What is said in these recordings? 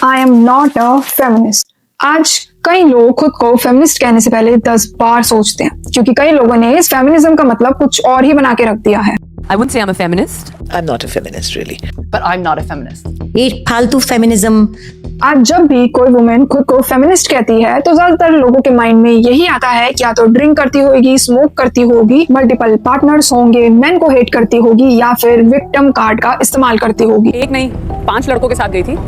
I am not a feminist. आज कई लोग खुद को फेमिनिस्ट कहने से पहले 10 बार सोचते हैं, क्योंकि कई लोगों ने इस फेमिनिज्म का मतलब कुछ और ही बना के रख दिया है। I wouldn't say I'm a feminist. I'm not a feminist, really. But I'm not a feminist. ये फालतू फेमिनिज्म। आज जब भी कोई वुमेन खुद को फेमिनिस्ट कहती है तो ज्यादातर लोगों के माइंड में यही आता है कि या तो ड्रिंक करती होगी, स्मोक करती होगी, मल्टीपल पार्टनर्स होंगे, मेन को हेट करती होगी या फिर विक्टिम कार्ड का इस्तेमाल करती होगी। एक नहीं 5 लड़कों के साथ गई थी।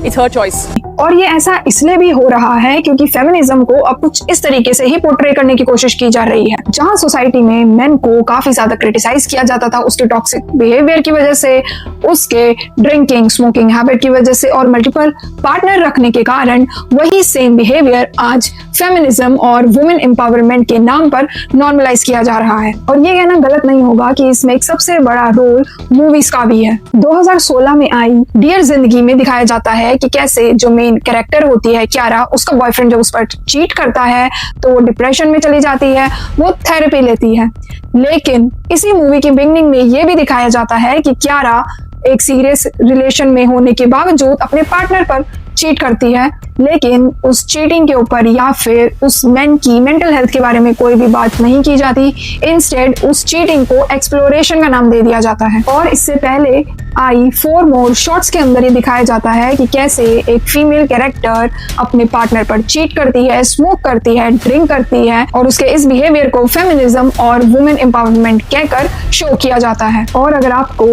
It's her choice. और ये ऐसा इसलिए भी हो रहा है क्योंकि फेमिनिज्म को अब कुछ इस तरीके से ही पोर्ट्रे करने की कोशिश की जा रही है, जहां सोसाइटी में मेन को काफी ज्यादा क्रिटिसाइज किया जाता था उसके टॉक्सिक बिहेवियर की वजह से, उसके ड्रिंकिंग स्मोकिंग हैबिट की वजह से और मल्टीपल पार्टनर रखने के कारण वही सेम बिहेवियर आज फेमिनिज्म और वुमेन एम्पावरमेंट के नाम पर नॉर्मलाइज किया जा रहा है। और ये कहना गलत नहीं होगा कि इसमें एक सबसे बड़ा रोल मूवीज का भी है। 2016 में आई डियर जिंदगी में दिखाया जाता है कि कैसे जो मेन कैरेक्टर होती है क्यारा, उसका बॉयफ्रेंड जब उस पर चीट करता है तो वो डिप्रेशन में चली जाती है, वो थेरेपी लेती है। लेकिन इसी मूवी की बिगनिंग में ये भी दिखाया जाता है कि क्यारा एक सीरियस रिलेशन में होने के बावजूद अपने पार्टनर पर चीट करती है, लेकिन उस चीटिंग के ऊपर या फिर उस मैन की मेंटल हेल्थ के बारे में कोई भी बात नहीं की जाती। इंस्टेड उस चीटिंग को एक्सप्लोरेशन का नाम दे दिया जाता है। और इससे पहले आई 4 मोर शॉट्स के अंदर ये दिखाया जाता है कि कैसे एक फीमेल कैरेक्टर अपने पार्टनर पर चीट करती है, स्मोक करती है, ड्रिंक करती है और उसके इस बिहेवियर को फेमिनिज्म और वुमेन एम्पावरमेंट कहकर शो किया जाता है। और अगर आपको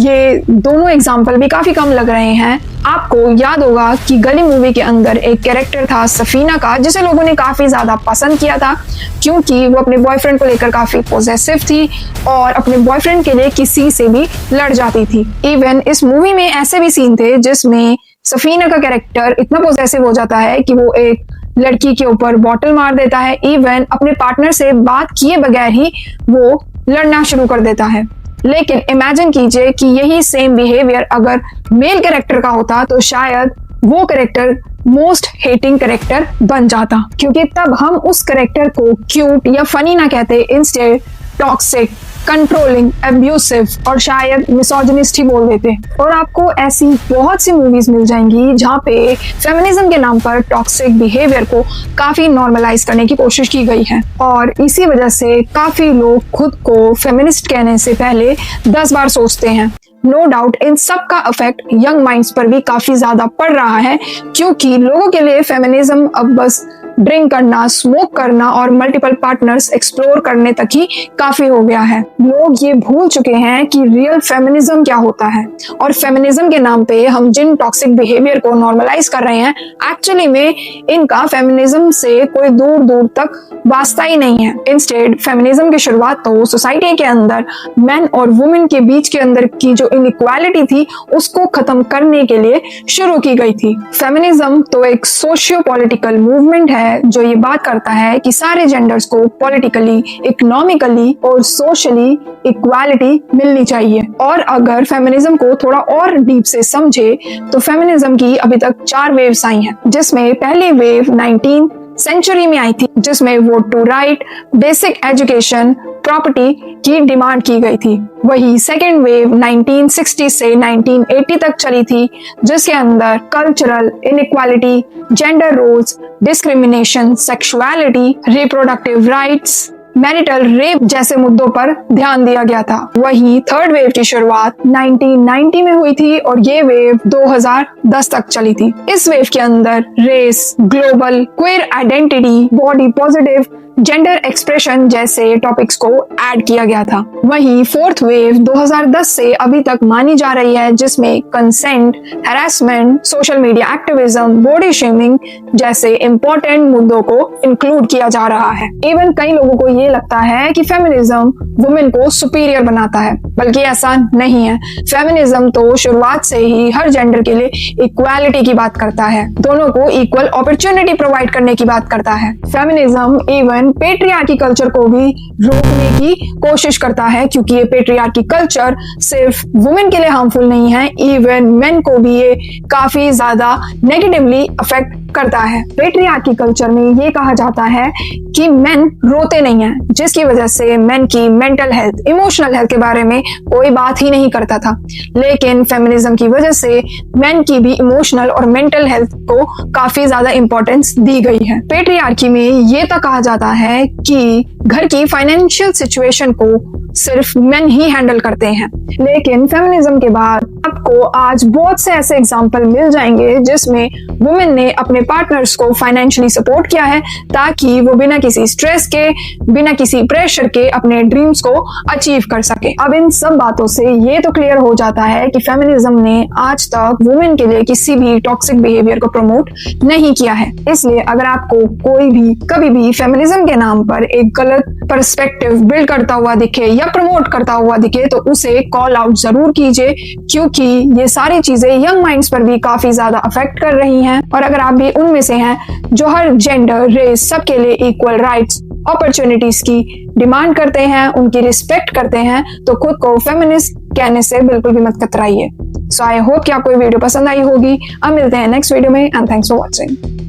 ये दोनों एग्जाम्पल भी काफी कम लग रहे हैं, आपको याद होगा कि गली मूवी के अंदर एक कैरेक्टर था सफीना का, जिसे लोगों ने काफी ज्यादा पसंद किया था क्योंकि वो अपने बॉयफ्रेंड को लेकर काफी पॉसेसिव थी और अपने बॉयफ्रेंड के लिए किसी से भी लड़ जाती थी। इवन इस मूवी में ऐसे भी सीन थे जिसमें सफीना का कैरेक्टर इतना पॉसेसिव हो जाता है कि वो एक लड़की के ऊपर बॉटल मार देता है, इवन अपने पार्टनर से बात किए बगैर ही वो लड़ना शुरू कर देता है। लेकिन इमेजिन कीजिए कि यही सेम बिहेवियर अगर मेल कैरेक्टर का होता तो शायद वो कैरेक्टर मोस्ट हेटिंग कैरेक्टर बन जाता, क्योंकि तब हम उस कैरेक्टर को क्यूट या फनी ना कहते, इंस्टेड टॉक्सिक, कंट्रोलिंग, एब्यूसिव और शायद मिसोजिनिस्ट ही बोल देते। और आपको ऐसी बहुत सी मूवीज मिल जाएंगी जहाँ पे फेमिनिज्म के नाम पर टॉक्सिक बिहेवियर को काफी नॉर्मलाइज करने की कोशिश की गई है। और इसी वजह से काफी लोग खुद को फेमिनिस्ट कहने से पहले 10 बार सोचते हैं। नो डाउट इन सब का इफेक्ट यंग माइंड्स पर भी काफी ज्यादा पड़ रहा है, क्योंकि लोगों के लिए फेमिनिज्म अब बस ड्रिंक करना, स्मोक करना और मल्टीपल पार्टनर्स एक्सप्लोर करने तक ही काफी हो गया है। लोग ये भूल चुके हैं कि रियल फेमिनिज्म क्या होता है और फेमिनिज्म के नाम पे हम जिन टॉक्सिक बिहेवियर को नॉर्मलाइज कर रहे हैं, एक्चुअली में इनका फेमिनिज्म से कोई दूर दूर तक वास्ता ही नहीं है। इंस्टेड फेमिनिज्म की शुरुआत तो सोसाइटी के अंदर मेन और वुमेन के बीच के अंदर की जो इनइक्वालिटी थी उसको खत्म करने के लिए शुरू की गई थी। फेमिनिज्म तो एक सोशियो पॉलिटिकल मूवमेंट है जो ये बात करता है कि सारे जेंडर्स को पॉलिटिकली, इकोनॉमिकली और सोशली इक्वालिटी मिलनी चाहिए। और अगर फेमिनिज्म को थोड़ा और डीप से समझे तो फेमिनिज्म की अभी तक 4 वेव्स आई हैं, जिसमें पहली वेव 19th सेंचुरी में आई थी, जिसमें vote to right, basic education, property की डिमांड की गई थी। वही सेकेंड वेव 1960 से 1980 तक चली थी, जिसके अंदर cultural inequality, gender roles, discrimination, sexuality, reproductive rights, marital rape जैसे मुद्दों पर ध्यान दिया गया था। वही थर्ड वेव की शुरुआत 1990 में हुई थी और ये वेव 2010 तक चली थी। इस वेव के अंदर race, global, queer identity, body positive, gender expression जैसे टॉपिक्स को ऐड किया गया था। वही फोर्थ वेव 2010 से अभी तक मानी जा रही है, जिसमें consent, harassment, social media activism, body shaming जैसे इंपॉर्टेंट मुद्दों को इंक्लूड किया जा रहा है। इवन कई लोगों को ये लगता है कि फेमिनिज्म वुमेन को सुपीरियर बनाता है, बल्कि ऐसा नहीं है। फेमिनिज्म तो शुरुआत से ही हर जेंडर के लिए इक्वालिटी की बात करता है, दोनों को इक्वल अपॉर्चुनिटी प्रोवाइड करने की बात करता है। Feminism even feminism patriarchy culture को भी रोकने की कोशिश करता है, क्योंकि ये पेट्रियार्की कल्चर सिर्फ वुमेन के लिए हार्मफुल नहीं है, इवन मेन को भी ये काफी ज्यादा नेगेटिवली अफेक्ट करता है। पेट्रियार्की कल्चर में ये कहा जाता है कि मेन रोते नहीं हैं, जिसकी वजह से मेन की मेंटल हेल्थ, इमोशनल हेल्थ के बारे में कोई बात ही नहीं करता था। लेकिन फेमिनिज्म की वजह से मेन की भी इमोशनल और मेंटल हेल्थ को काफी ज्यादा इंपॉर्टेंस दी गई है। पेट्रियार्की में ये तक कहा जाता है कि घर की फाइनेंशियल सिचुएशन को सिर्फ मेन ही हैंडल करते हैं। लेकिन फेमिनिज्म के बाद आपको आज बहुत से ऐसे एग्जाम्पल मिल जाएंगे जिसमें वुमेन ने अपने पार्टनर्स को फाइनेंशियली सपोर्ट किया है, ताकि वो बिना किसी स्ट्रेस के, बिना किसी प्रेशर के अपने ड्रीम्स को अचीव कर सके। अब इन सब बातों से ये तो क्लियर हो जाता है कि फेमिनिज्म ने आज तक वुमेन के लिए किसी भी टॉक्सिक बिहेवियर को प्रमोट नहीं किया है। इसलिए अगर आपको कोई भी कभी भी फेमिनिज्म के नाम पर एक गलत पर्सपेक्टिव बिल्ड करता हुआ दिखे या प्रमोट करता हुआ दिखे, तो उसे कॉल आउट जरूर कीजिए, क्योंकि ये सारी चीजें यंग माइंड्स पर भी काफी ज्यादा अफेक्ट कर रही हैं। और अगर आप भी उनमें से हैं जो हर जेंडर, रेस, सबके लिए इक्वल राइट्स, अपॉर्चुनिटीज की डिमांड करते हैं, उनकी रिस्पेक्ट करते हैं, तो खुद को फेमिनिस्ट कहने से बिल्कुल भी मत कतराइए। सो आई होप कि आपको ये वीडियो पसंद आई होगी। अब मिलते हैं नेक्स्ट वीडियो में, एंड थैंक्स फॉर वॉचिंग।